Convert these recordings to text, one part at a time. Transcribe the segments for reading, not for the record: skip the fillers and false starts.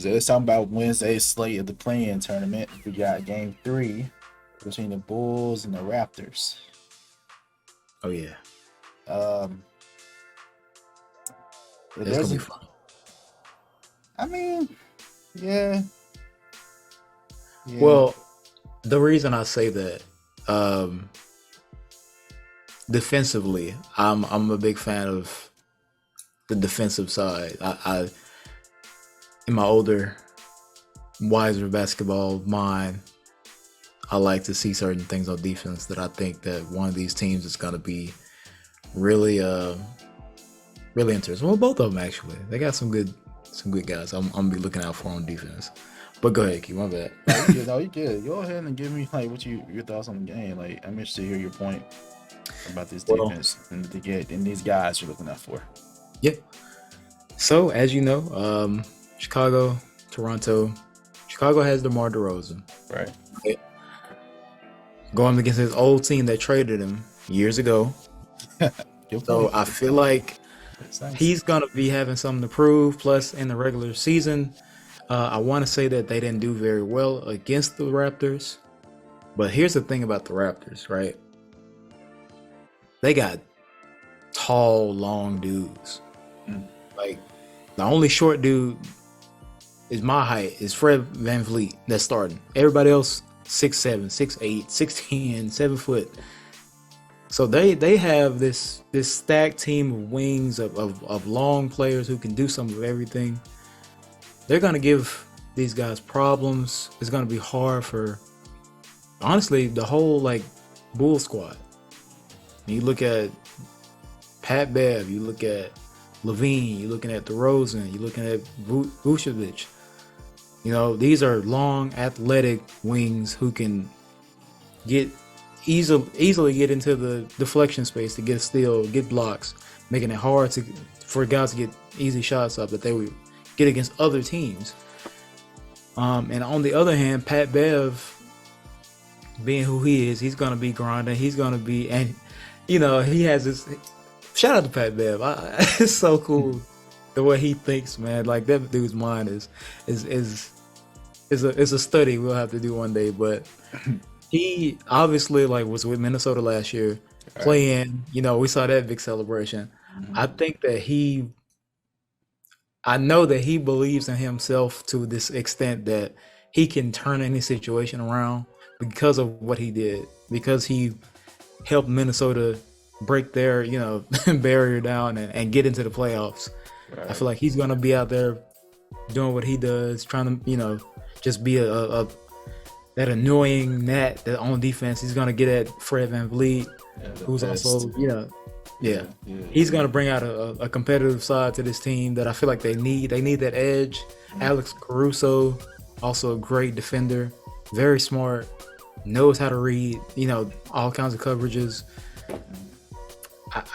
Let's talk about Wednesday's slate of the play-in tournament. We got Game 3 between the Bulls and the Raptors. Oh yeah. It's gonna be fun. I mean, yeah. Well, the reason I say that, defensively, I'm a big fan of the defensive side. I in my older, wiser basketball mind, I like to see certain things on defense that I think that one of these teams is going to be really interesting. Well, both of them actually. They got some good guys. I'm gonna be looking out for on defense. But go ahead, keep my bad. No, you good. Go ahead and give me like your thoughts on the game. Like, I'm interested to hear your point about this defense and these guys you're looking out for. Yeah. So as you know, Chicago, Toronto. Chicago has DeMar DeRozan. Right. Going against his old team that traded him years ago. So I feel like he's going to be having something to prove. Plus, in the regular season, I want to say that they didn't do very well against the Raptors. But here's the thing about the Raptors, right? They got tall, long dudes. Like, the only short dude is my height, is Fred VanVleet that's starting. Everybody else, 6'7", 6'8", 6'10", 7 foot. So they have this stacked team of wings of long players who can do some of everything. They're gonna give these guys problems. It's gonna be hard for, honestly, the whole like Bull squad. You look at Pat Bev, you look at Levine, you're looking at DeRozan, you're looking at Vucevic. You know, these are long, athletic wings who can easily get into the deflection space to get a steal, get blocks, making it hard for guys to get easy shots up that they would get against other teams. And on the other hand, Pat Bev, being who he is, he's gonna be grinding. He's gonna be, and you know, he has this. Shout out to Pat Bev. It's so cool the way he thinks, man. Like, that dude's mind is a study we'll have to do one day. But he obviously was with Minnesota last year, playing. You know, we saw that big celebration. I think that I know that he believes in himself to this extent that he can turn any situation around because of what he did, because he helped Minnesota break their, barrier down and get into the playoffs. Right. I feel like he's going to be out there doing what he does, trying to, just be that annoying gnat that on defense. He's going to get at Fred VanVleet, who's best. Also, he's going to bring out a competitive side to this team that I feel like they need. They need that edge. Alex Caruso, also a great defender, very smart, knows how to read, all kinds of coverages.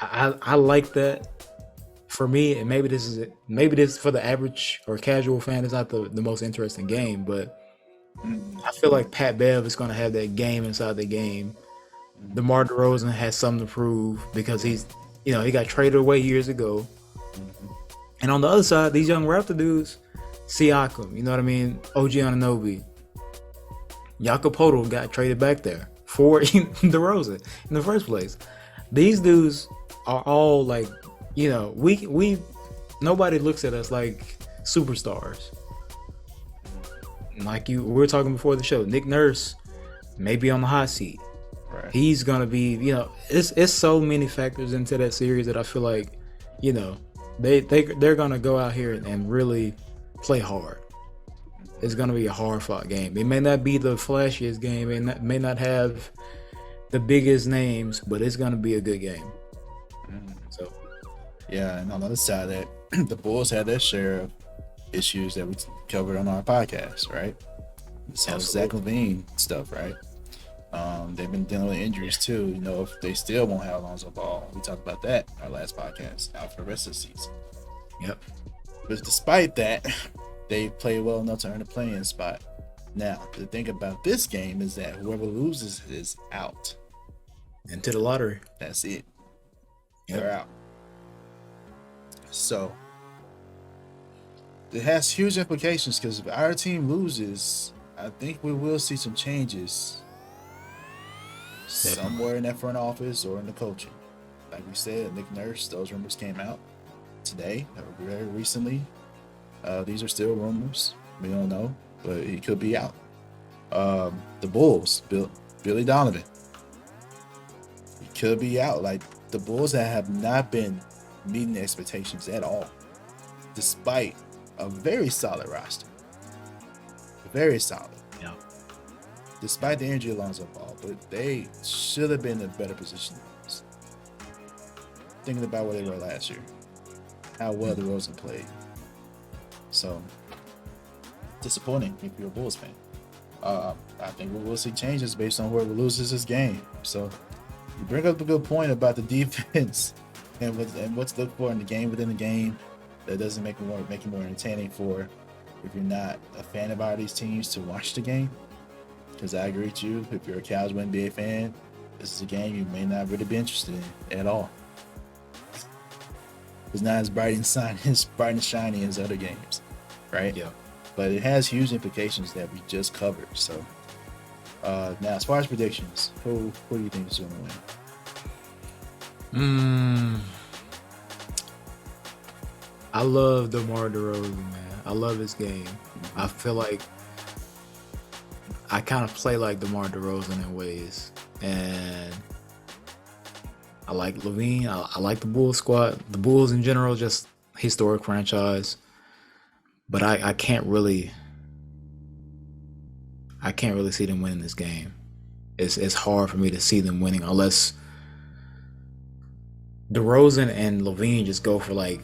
I like that. For me, and maybe this for the average or casual fan is not the most interesting game, but I feel like Pat Bev is going to have that game inside the game. DeMar DeRozan has something to prove because he got traded away years ago. And on the other side, these young Raptor dudes, Siakam, you know what I mean? OG Anunoby, Jakob Poeltl got traded back there for DeRozan in the first place. These dudes are all like, we nobody looks at us like superstars. Like we were talking before the show, Nick Nurse may be on the hot seat. Right. He's gonna be, it's so many factors into that series that I feel like, they're gonna go out here and really play hard. It's gonna be a hard fought game. It may not be the flashiest game, it may not have the biggest names, but it's gonna be a good game. So, yeah, and on the other side of that, the Bulls had their share of issues that we covered on our podcast, right? So Zach LaVine stuff, right? They've been dealing with injuries too. If they still won't have Alonzo Ball, we talked about that in our last podcast, out for the rest of the season. Yep. But despite that, they played well enough to earn a play-in spot. Now, the thing about this game is that whoever loses is out. Into the lottery. That's it. Yep. They're out. So it has huge implications because if our team loses, I think we will see some changes somewhere in that front office or in the coaching. Like we said, Nick Nurse, those rumors came out today, or very recently. These are still rumors. We don't know, but he could be out. The Bulls, Billy Donovan, he could be out. Like the Bulls that have not been meeting the expectations at all, despite a very solid roster. Very solid. Yeah. Despite the injury of Lonzo Ball, but they should have been in a better position than this. Thinking about where they were last year, how well DeRozan played. So disappointing if you're a Bulls fan. I think we will see changes based on whoever loses this game. So you bring up a good point about the defense and what's looked for in the game within the game. That doesn't make it more entertaining for if you're not a fan of all these teams to watch the game. Because I agree with you, if you're a casual NBA fan, this is a game you may not really be interested in at all. It's not as bright and shiny as other games, right? Yeah. But it has huge implications that we just covered. So now, as far as predictions, who do you think is going to win? I love DeMar DeRozan, man. I love his game. I feel like I kind of play like DeMar DeRozan in ways, and I like Levine. I like the Bulls squad. The Bulls in general, just historic franchise. But I can't really see them winning this game. It's hard for me to see them winning unless DeRozan and Levine just go for like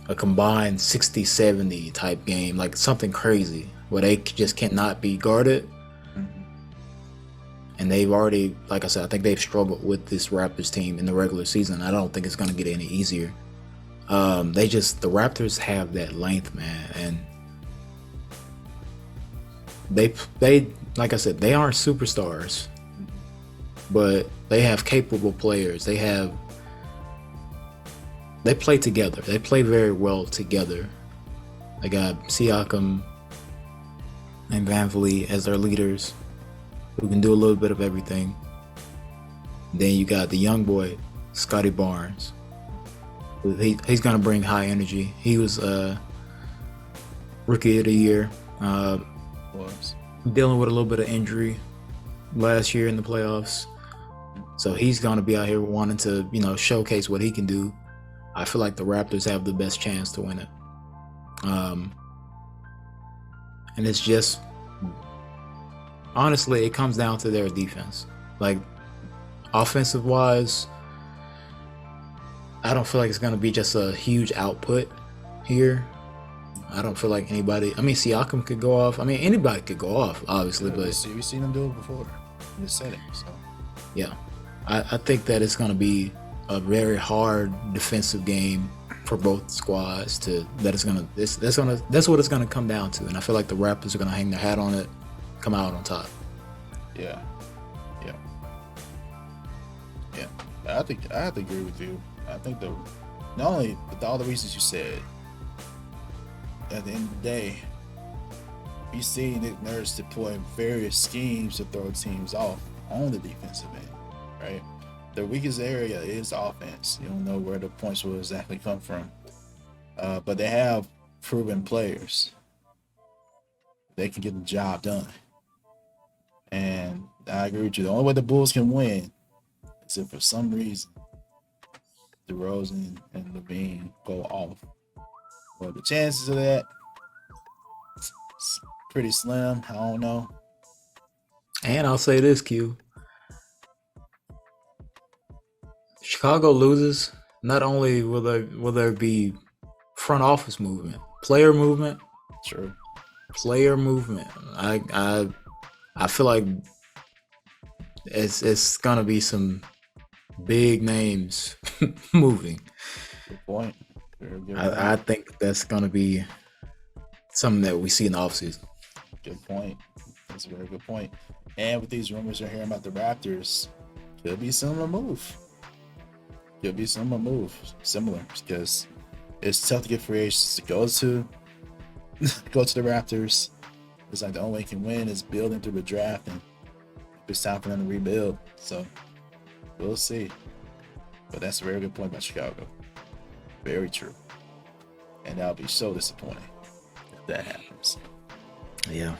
a combined 60-70 type game, like something crazy where they just cannot be guarded. And they've already, like I said, I think they've struggled with this Raptors team in the regular season. I don't think it's going to get any easier. The Raptors have that length, man, and they like I said, they aren't superstars, but they have capable players. They play together. They play very well together. They got Siakam and VanVleet as their leaders, who can do a little bit of everything. Then you got the young boy, Scotty Barnes. He's gonna bring high energy. He was rookie of the year. Dealing with a little bit of injury last year in the playoffs. So he's gonna be out here wanting to, showcase what he can do. I feel like the Raptors have the best chance to win it. And it's just, honestly, it comes down to their defense. Like, offensive wise, I don't feel like it's going to be just a huge output here. I don't feel like anybody, Siakam could go off. Anybody could go off, obviously, but we've seen them do it before in this setting. So yeah, I think that it's going to be a very hard defensive game for both squads. That's what it's going to come down to, and I feel like the Raptors are going to hang their hat on it, come out on top. Yeah. I have to agree with you. I think not only with all the reasons you said, at the end of the day, you see Nick Nurse deploy various schemes to throw teams off on the defensive end, right? Their weakest area is offense. You don't know where the points will exactly come from, but they have proven players. They can get the job done, and I agree with you. The only way the Bulls can win is if for some reason DeRozan and Levine go off. Well, the chances of that, it's pretty slim. I don't know. And I'll say this, Q. Chicago loses, not only will there be front office movement, player movement. True. Player movement. I feel like it's gonna be some big names moving. Good point. I think that's gonna be something that we see in the offseason. Good point. That's a very good point. And with these rumors you're hearing about the Raptors, could be similar move. Similar, because it's tough to get free agents to go to the Raptors. It's like the only way you can win is building through the draft, and it's time for them to rebuild. So we'll see. But that's a very good point about Chicago. Very true. And that'll be so disappointing if that happens. Yeah.